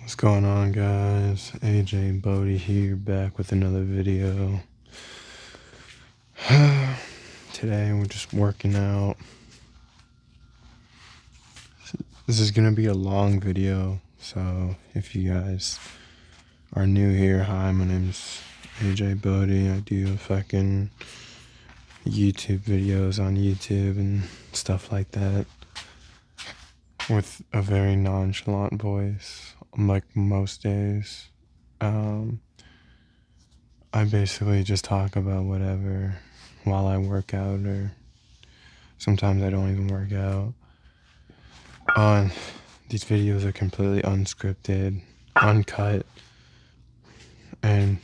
What's going on, guys? AJ Bodie here, back with another video. Today we're just working out. This is gonna be a long video, so if you guys are new here, hi, my name's AJ Bodie. I do fucking YouTube videos on YouTube and stuff like that with a very nonchalant voice, like most days. I basically just talk about whatever while I work out, or sometimes I don't even work out. And these videos are completely unscripted, uncut, and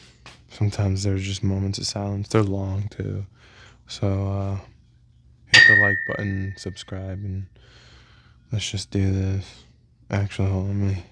sometimes there's just moments of silence. They're long too. So hit the like button, subscribe, and let's just do this. Actually, hold on, let me.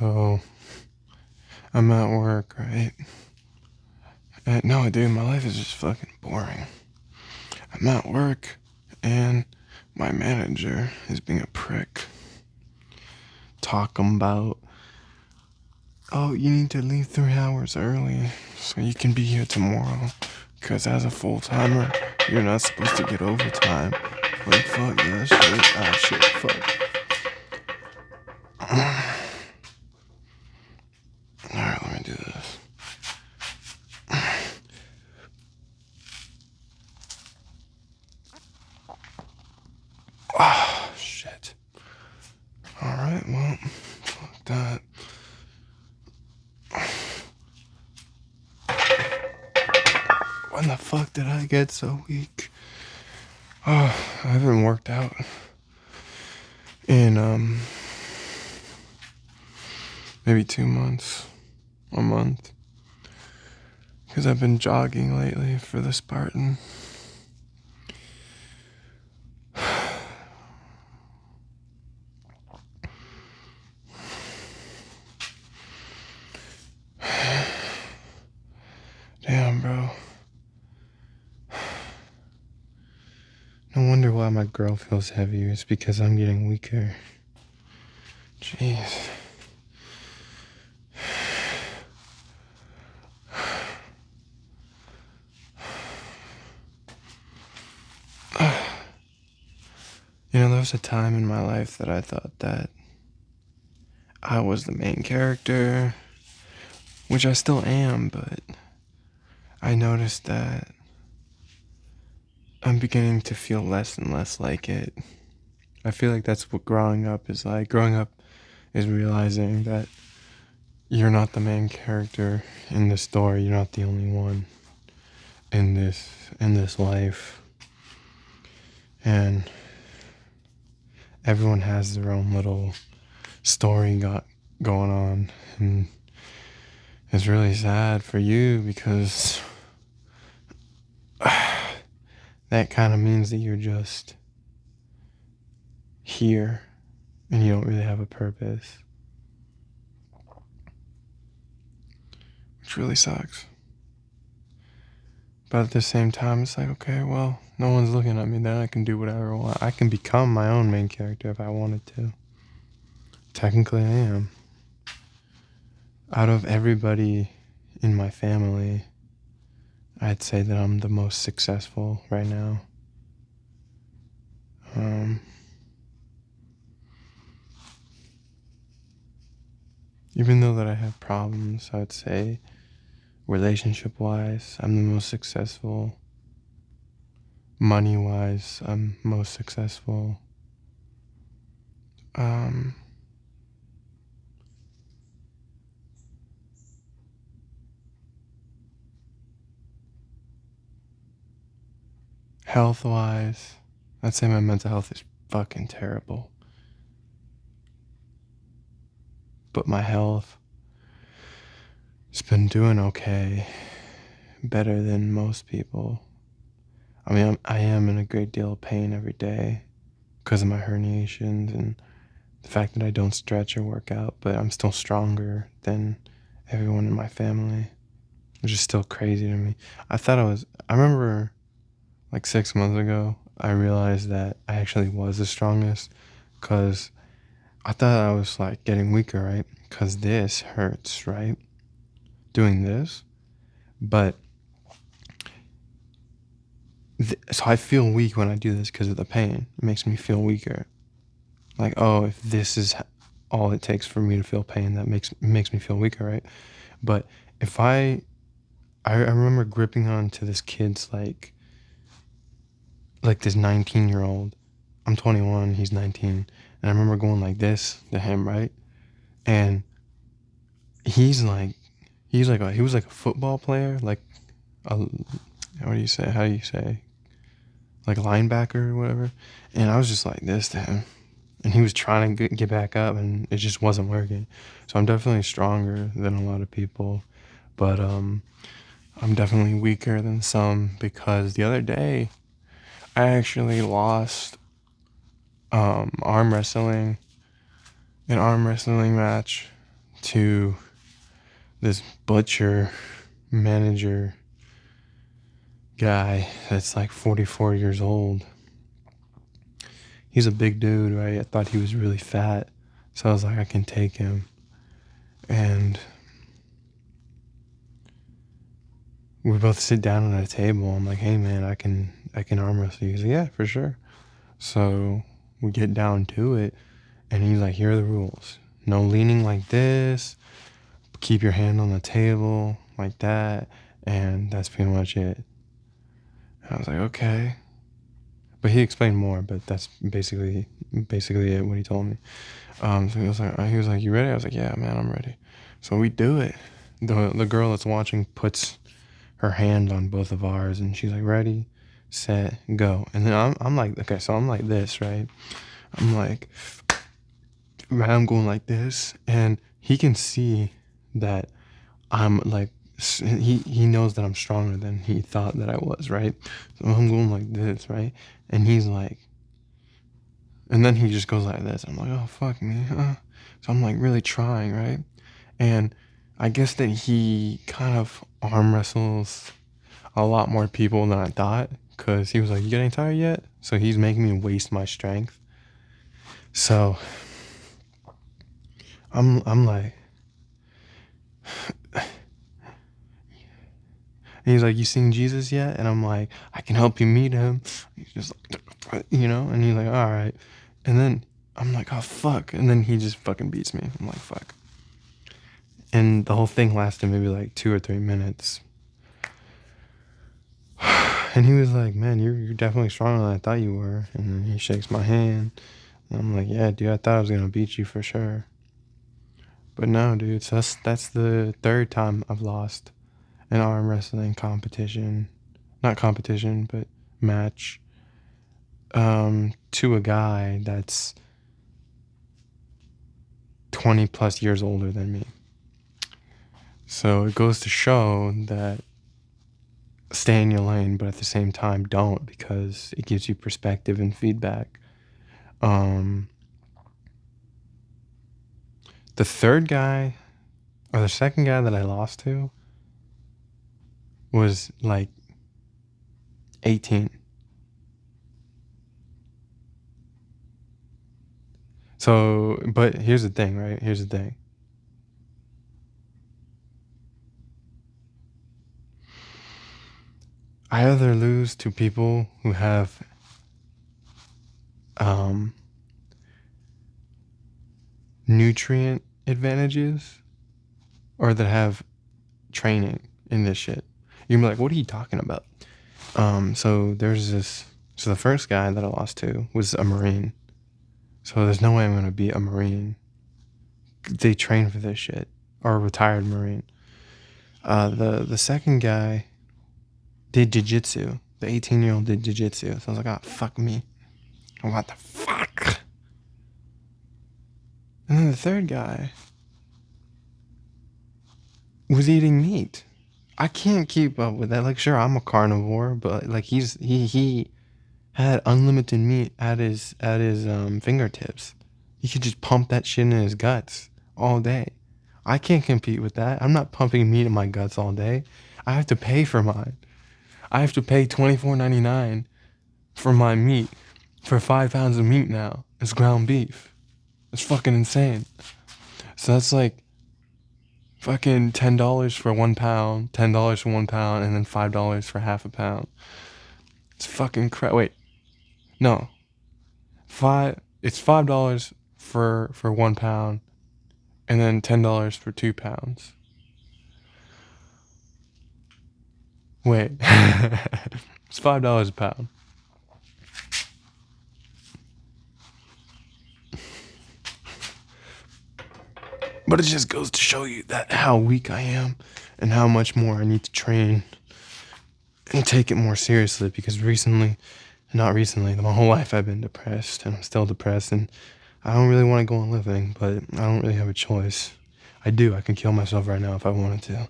So I'm at work, right? No, dude, my life is just fucking boring. I'm at work, and my manager is being a prick. Talking about, oh, you need to leave 3 hours early so you can be here tomorrow. Because as a full timer, you're not supposed to get overtime. Like, fuck that shit. Ah, shit, fuck. Alright, let me do this. Ah, shit. Alright, well, fuck that. When the fuck did I get so weak? Oh, I haven't worked out in, maybe 2 months, a month. Because I've been jogging lately for the Spartan. Damn, bro. No wonder why my girl feels heavier. It's because I'm getting weaker. Jeez. You know, there was a time in my life that I thought that I was the main character, which I still am, but I noticed that I'm beginning to feel less and less like it. I feel like that's what growing up is like. Growing up is realizing that you're not the main character in the story. You're not the only one in this life. And everyone has their own little story going on, and it's really sad for you because that kind of means that you're just here and you don't really have a purpose, which really sucks. But at the same time, it's like, okay, well, no one's looking at me, then I can do whatever I want. I can become my own main character if I wanted to. Technically, I am. Out of everybody in my family, I'd say that I'm the most successful right now. Even though that I have problems, I would say relationship-wise, I'm the most successful. Money-wise, I'm most successful. Health-wise, I'd say my mental health is fucking terrible. But my health has been doing okay, better than most people. I mean, I am in a great deal of pain every day because of my herniations and the fact that I don't stretch or work out, but I'm still stronger than everyone in my family, which is still crazy to me. I remember like 6 months ago, I realized that I actually was the strongest because I thought I was like getting weaker, right? Because this hurts, right? Doing this. But so I feel weak when I do this because of the pain. It makes me feel weaker. Like, oh, if this is all it takes for me to feel pain, that makes me feel weaker, right? But if I remember gripping on to this kid's like this 19-year-old. I'm 21, he's 19, and I remember going like this to him, right? And he's like he was like a football player, like a what do you say? How do you say? Like a linebacker or whatever. And I was just like this to him, and he was trying to get back up, and it just wasn't working. So I'm definitely stronger than a lot of people, but I'm definitely weaker than some because the other day I actually lost arm wrestling an arm wrestling match to this butcher manager guy that's like 44 years old. He's a big dude, right? I thought he was really fat, so I was like, I can take him. And we both sit down at a table. I'm like, hey man, I can arm wrestle you. He's like, yeah, for sure. So we get down to it, and he's like, here are the rules. No leaning like this. Keep your hand on the table like that, and that's pretty much it. And I was like, okay. But he explained more, but that's basically it, what he told me. So he was like, you ready? I was like, yeah, man, I'm ready. So we do it. The girl that's watching puts her hand on both of ours, and she's like, ready, set, go. And then I'm like, okay, so I'm like this, right? I'm like, right, I'm going like this, and he can see that I'm like, he knows that I'm stronger than he thought that I was, right? So I'm going like this, right? And he's like, and then he just goes like this. I'm like, oh fuck me. So I'm like really trying, right? And I guess that he kind of arm wrestles a lot more people than I thought, because he was like, you getting tired yet? So he's making me waste my strength. So I'm like, and he's like, you seen Jesus yet? And I'm like, I can help you meet him. He's just like, and he's like, all right. And then I'm like, oh fuck. And then he just fucking beats me. I'm like, fuck. And the whole thing lasted maybe like 2 or 3 minutes. And he was like, man, you're definitely stronger than I thought you were. And then he shakes my hand. And I'm like, yeah, dude, I thought I was gonna beat you for sure. But no, dude, so that's the third time I've lost an arm wrestling competition. Not competition, but match. To a guy that's 20 plus years older than me. So it goes to show that stay in your lane, but at the same time don't, because it gives you perspective and feedback. Um, the third guy or the second guy that I lost to was like 18. So, but here's the thing, right? Here's the thing. I either lose to people who have um, nutrient advantages or that have training in this shit. You're gonna be like, what are you talking about? So there's this. So the first guy that I lost to was a Marine. So there's no way I'm gonna beat a Marine. They train for this shit, or a retired Marine. The second guy did jiu-jitsu. The 18-year-old did jiu-jitsu. So I was like, oh fuck me. What the fuck? And then the third guy was eating meat. I can't keep up with that. Like, sure, I'm a carnivore, but like he had unlimited meat at his fingertips. He could just pump that shit in his guts all day. I can't compete with that. I'm not pumping meat in my guts all day. I have to pay for mine. I have to pay $24.99 for my meat, for 5 pounds of meat now. It's ground beef. It's fucking insane. So that's like fucking $10 for 1 pound, $10 for 1 pound, and then $5 for half a pound. It's fucking crap. Wait, no, It's $5 for 1 pound, and then $10 for 2 pounds. Wait, it's $5 a pound. But it just goes to show you that how weak I am and how much more I need to train and take it more seriously, because not recently, my whole life I've been depressed, and I'm still depressed, and I don't really want to go on living, but I don't really have a choice. I do. I can kill myself right now if I wanted to.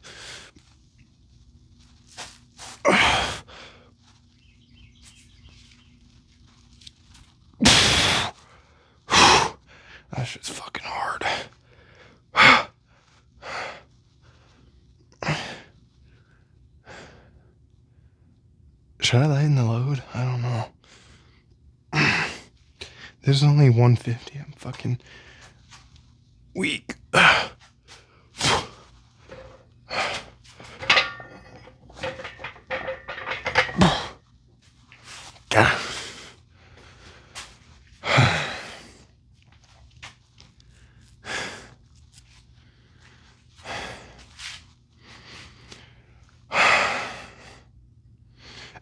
That shit's fucking hard. Should I lighten the load? I don't know. There's only 150. I'm fucking weak.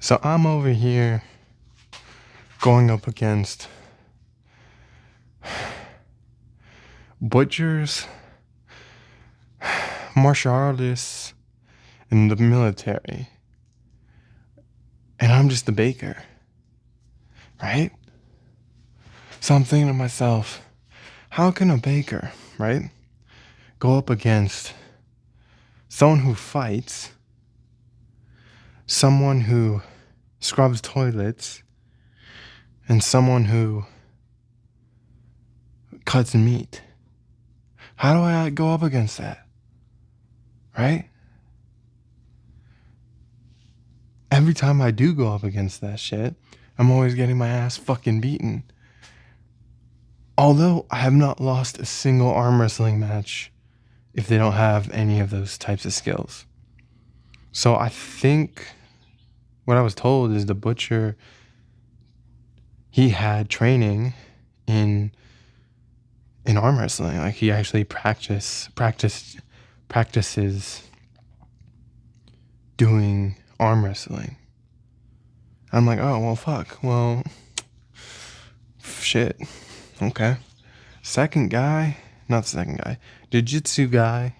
So I'm over here going up against butchers, martial artists, and the military. And I'm just the baker, right? So I'm thinking to myself, how can a baker, right, go up against someone who fights, someone who scrubs toilets, and someone who cuts meat? How do I go up against that? Right? Every time I do go up against that shit, I'm always getting my ass fucking beaten. Although I have not lost a single arm wrestling match if they don't have any of those types of skills. So I think what I was told is the butcher, he had training in arm wrestling. Like, he actually practices doing arm wrestling. I'm like, oh, well, fuck. Well, shit. Okay. Jiu-jitsu guy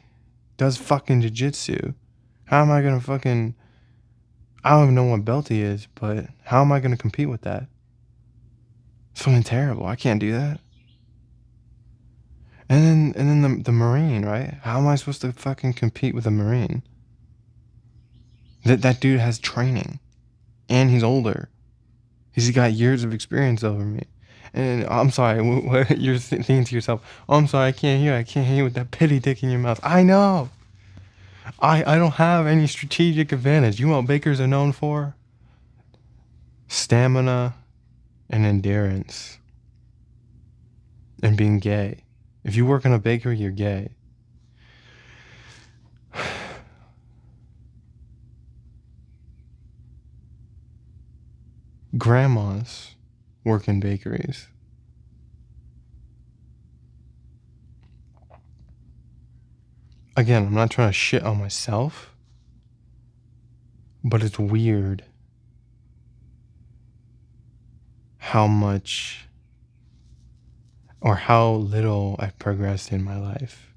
does fucking jiu-jitsu. How am I gonna fucking... I don't even know what belt he is, but how am I gonna compete with that? It's fucking terrible. I can't do that. And then the Marine, right? How am I supposed to fucking compete with a Marine? That dude has training, and he's older. He's got years of experience over me. And I'm sorry, what you're thinking to yourself, oh, I'm sorry, I can't hear you with that pity dick in your mouth. I know. I don't have any strategic advantage. You know what bakers are known for? Stamina and endurance. And being gay. If you work in a bakery, you're gay. Grandmas work in bakeries. Again, I'm not trying to shit on myself, but it's weird how much or how little I've progressed in my life.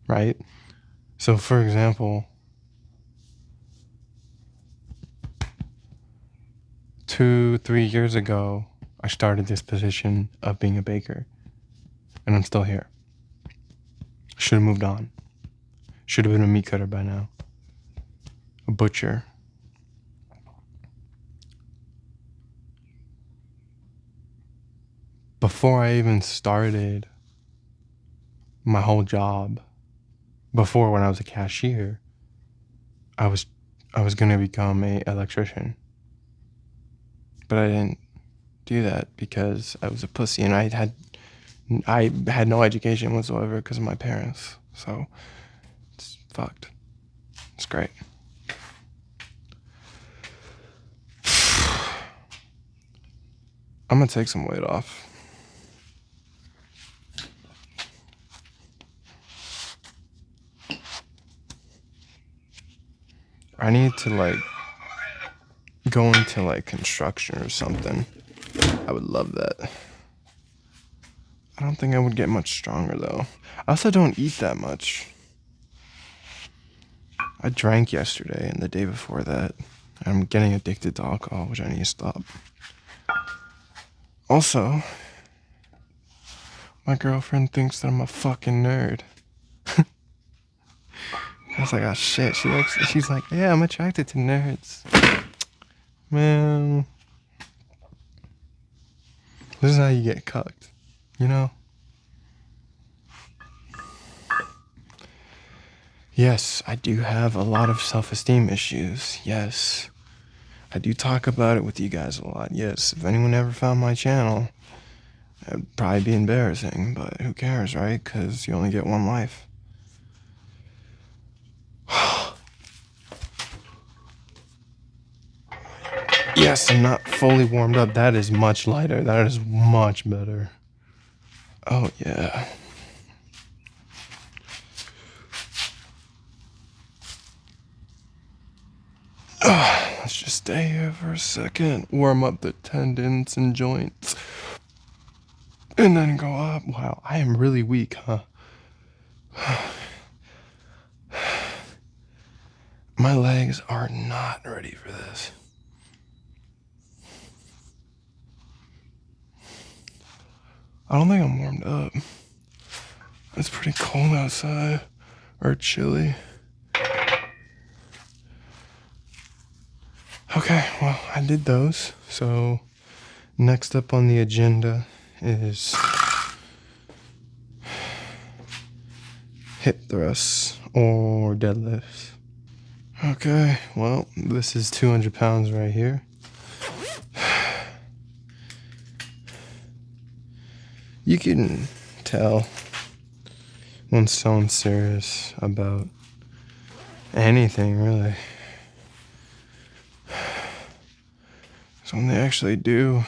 Right? So, for example, 2-3 years ago, I started this position of being a baker, and I'm still here. Should have moved on. Should have been a meat cutter by now. a butcher. Before I even started my whole job, before when I was a cashier, I was gonna become a electrician. But I didn't do that because I was a pussy and I had no education whatsoever because of my parents. So it's fucked. It's great. I'm gonna take some weight off. I need to like go into like construction or something. I would love that. I don't think I would get much stronger though. I also don't eat that much. I drank yesterday and the day before that. I'm getting addicted to alcohol, which I need to stop. Also, my girlfriend thinks that I'm a fucking nerd. I was like, oh shit. She's like, yeah, I'm attracted to nerds. Man, this is how you get cucked, you know? Yes, I do have a lot of self-esteem issues. Yes. I do talk about it with you guys a lot. Yes, if anyone ever found my channel, it'd probably be embarrassing, but who cares, right? Because you only get one life. Yes, I'm not fully warmed up. That is much lighter. That is much better. Oh, yeah. Let's just stay here for a second. Warm up the tendons and joints. And then go up. Wow, I am really weak, huh? My legs are not ready for this. I don't think I'm warmed up. It's pretty cold outside. Or chilly. Okay, well, I did those. So, next up on the agenda is hip thrusts or deadlifts. Okay, well, this is 200 pounds right here. You can tell when someone's serious about anything, really. So when they actually do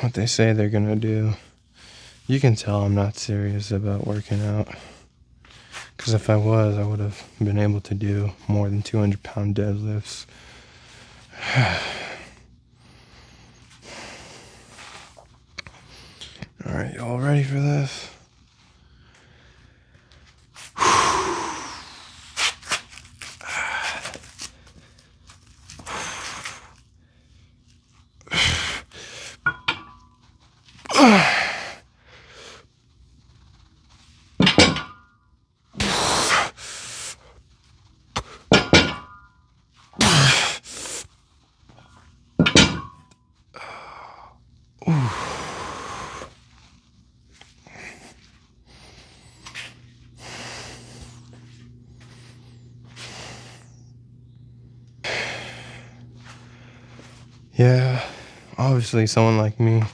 what they say they're gonna do, you can tell I'm not serious about working out. Because if I was, I would have been able to do more than 200-pound deadlifts. Alright, y'all ready for this? Yeah, obviously someone like me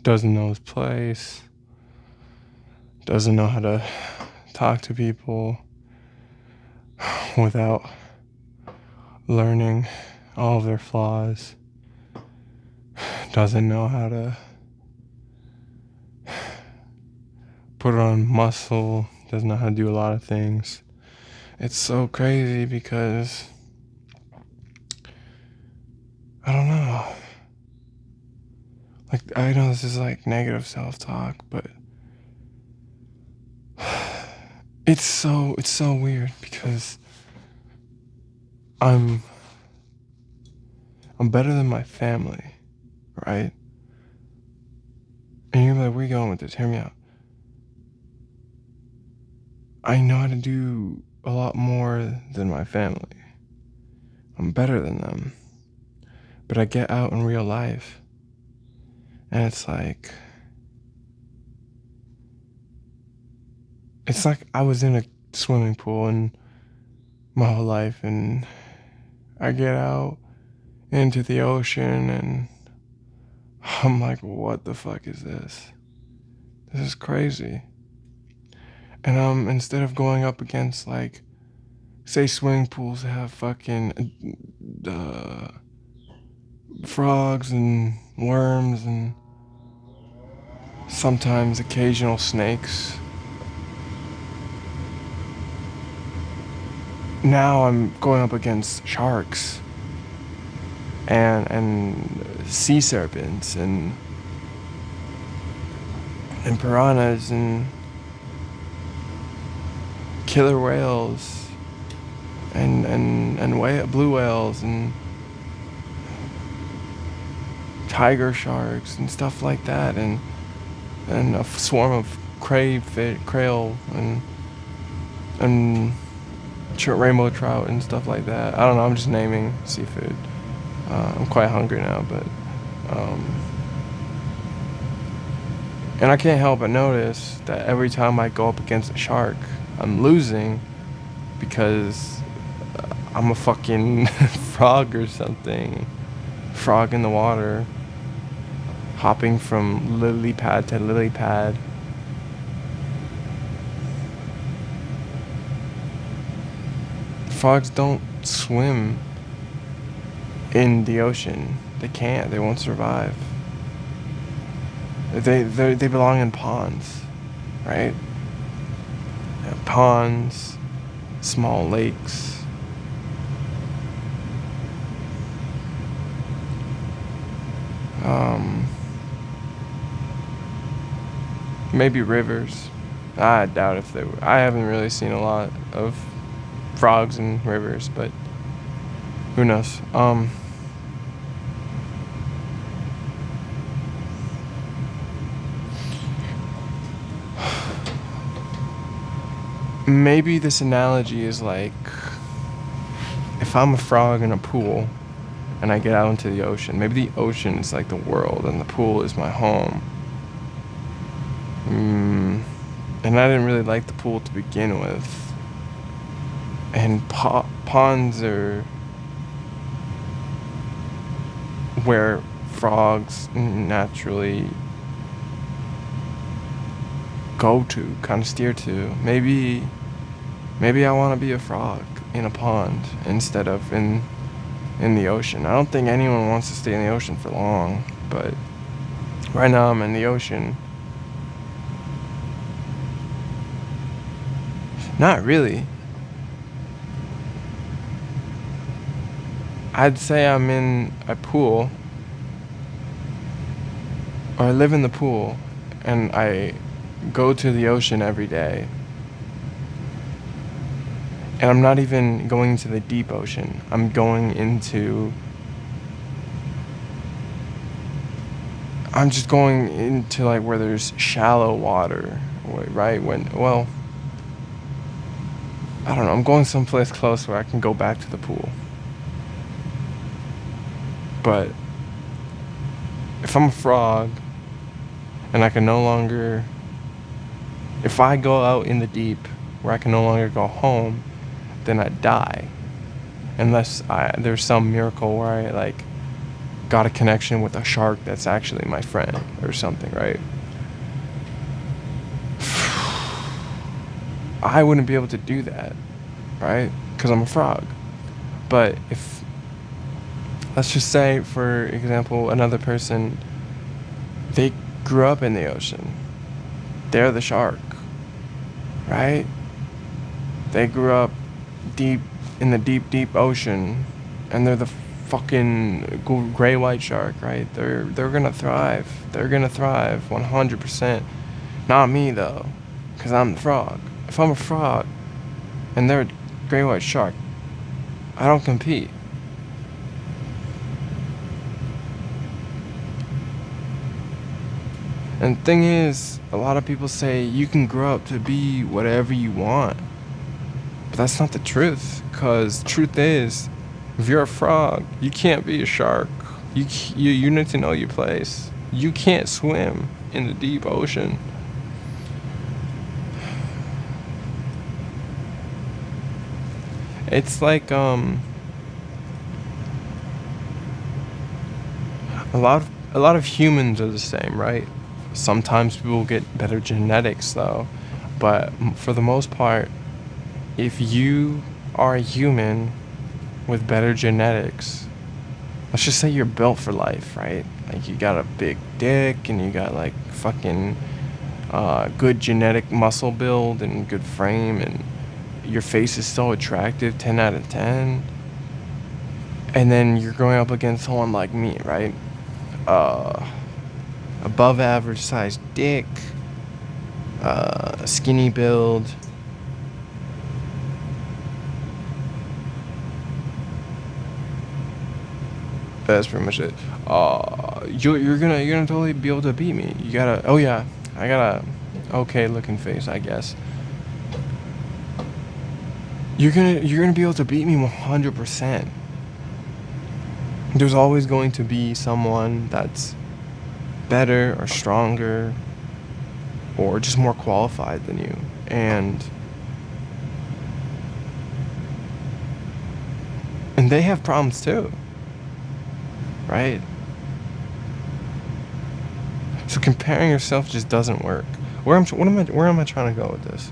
doesn't know his place, doesn't know how to talk to people without learning all of their flaws, doesn't know how to put on muscle, doesn't know how to do a lot of things. It's so crazy because I don't know. Like, I know this is like negative self-talk, but it's so weird because I'm better than my family, right? And you're like, where you going with this? Hear me out. I know how to do a lot more than my family. I'm better than them. But I get out in real life, and it's like I was in a swimming pool and my whole life, and I get out into the ocean and I'm like, what the fuck is this? This is crazy. And instead of going up against, like, say swimming pools that have fucking frogs and worms and sometimes occasional snakes, now I'm going up against sharks and sea serpents and piranhas and killer whales and blue whales and tiger sharks and stuff like that, and a swarm of crayfish and rainbow trout and stuff like that. I don't know. I'm just naming seafood. I'm quite hungry now, but and I can't help but notice that every time I go up against a shark, I'm losing because I'm a fucking frog or something. Frog in the water, hopping from lily pad to lily pad. Frogs don't swim in the ocean. They can't. They won't survive. They belong in ponds, right? Ponds, small lakes. Maybe rivers. I doubt if they were. I haven't really seen a lot of frogs in rivers, but who knows? Maybe this analogy is like, if I'm a frog in a pool and I get out into the ocean, maybe the ocean is like the world and the pool is my home. And I didn't really like the pool to begin with. And ponds are where frogs naturally go to, kind of steer to. Maybe I want to be a frog in a pond instead of in the ocean. I don't think anyone wants to stay in the ocean for long, but right now I'm in the ocean. Not really. I'd say I'm in a pool, or I live in the pool, and I go to the ocean every day. And I'm not even going into the deep ocean. I'm just going into like where there's shallow water, right? I don't know. I'm going someplace close where I can go back to the pool. But if I'm a frog and I can no longer, if I go out in the deep where I can no longer go home, then I die. Unless there's some miracle where I like got a connection with a shark that's actually my friend or something, right? I wouldn't be able to do that, right? Because I'm a frog. But if, let's just say, for example, another person, they grew up in the ocean. They're the shark, right? They grew up deep in the deep, deep ocean, and they're the fucking gray white shark, right? They're gonna thrive. They're gonna thrive 100%. Not me though, because I'm the frog. If I'm a frog and they're a gray white shark, I don't compete. And the thing is, a lot of people say you can grow up to be whatever you want. But that's not the truth. Because truth is, if you're a frog, you can't be a shark. You need to know your place. You can't swim in the deep ocean. It's like a lot of humans are the same, right? Sometimes people get better genetics though, but for the most part, if you are a human with better genetics, let's just say you're built for life, right? Like you got a big dick and you got like fucking good genetic muscle build and good frame and your face is so attractive, 10 out of 10. And then you're going up against someone like me, right? Above average size dick, skinny build. That's pretty much it. You're gonna totally be able to beat me. You gotta. Oh yeah, I got a okay looking face, I guess. You're gonna be able to beat me 100%. There's always going to be someone that's better or stronger or just more qualified than you, and they have problems too, right? So comparing yourself just doesn't work. Where am I trying to go with this?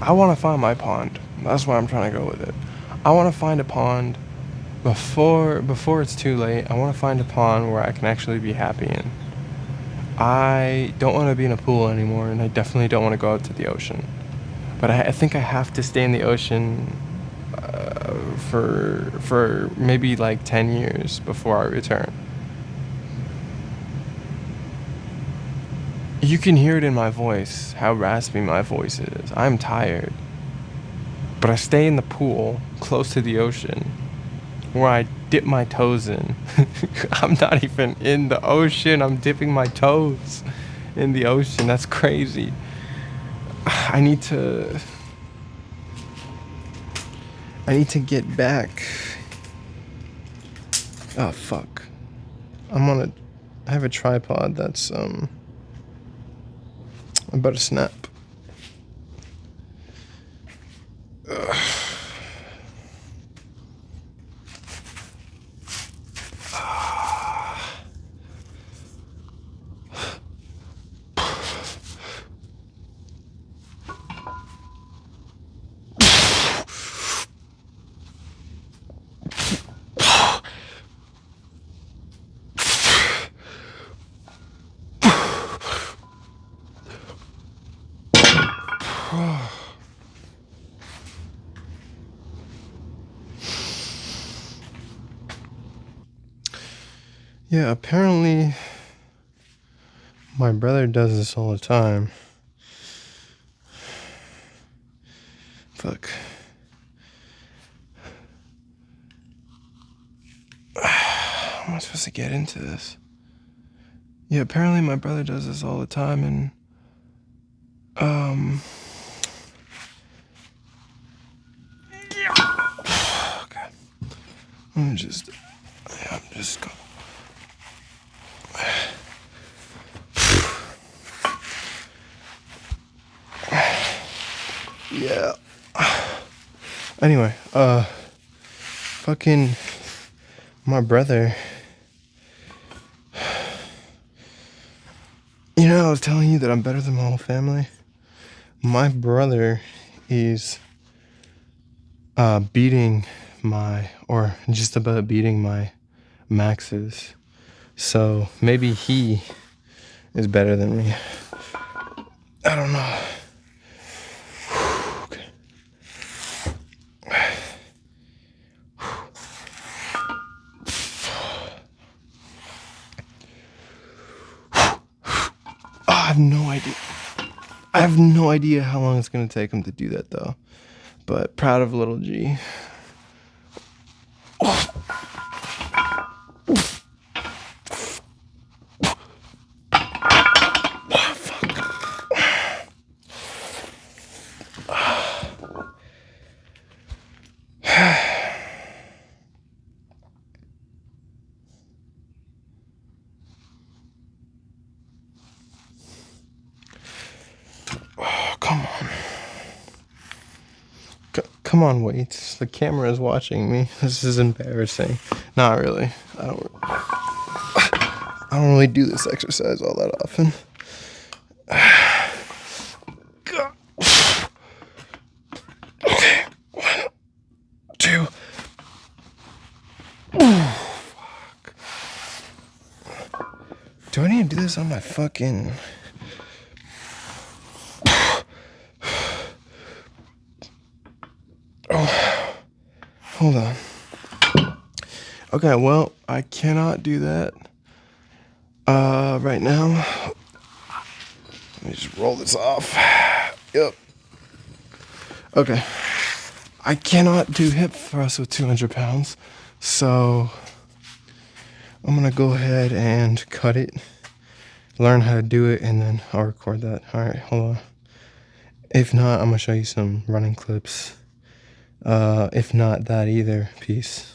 I want to find my pond. That's why I'm trying to go with it. I want to find a pond before it's too late. I want to find a pond where I can actually be happy in. I don't want to be in a pool anymore, and I definitely don't want to go out to the ocean. But I think I have to stay in the ocean for maybe like 10 years before I return. You can hear it in my voice, how raspy my voice is. I'm tired. But I stay in the pool close to the ocean where I dip my toes in. I'm not even in the ocean, I'm dipping my toes in the ocean. That's crazy. I need to get back. Oh fuck. I have a tripod that's about to snap. Yeah, apparently my brother does this all the time. Fuck. How am I supposed to get into this? Yeah, apparently my brother does this all the time, and okay. I'm just going. Yeah. Anyway, fucking my brother. You know, I was telling you that I'm better than my whole family. My brother is beating or just about beating my maxes. So maybe he is better than me. I don't know. Okay. I have no idea. I have no idea how long it's gonna take him to do that though. But proud of little G. Oh. Come on, weights. The camera is watching me. This is embarrassing. Not really. I don't really do this exercise all that often. Okay, 1, 2. Fuck. Do I need to do this on my fucking... Oh, hold on. Okay, well, I cannot do that right now. Let me just roll this off. Yep. Okay. I cannot do hip thrusts with 200 pounds, so I'm gonna go ahead and cut it, learn how to do it, and then I'll record that. All right, hold on. If not, I'm gonna show you some running clips. If not that either, peace.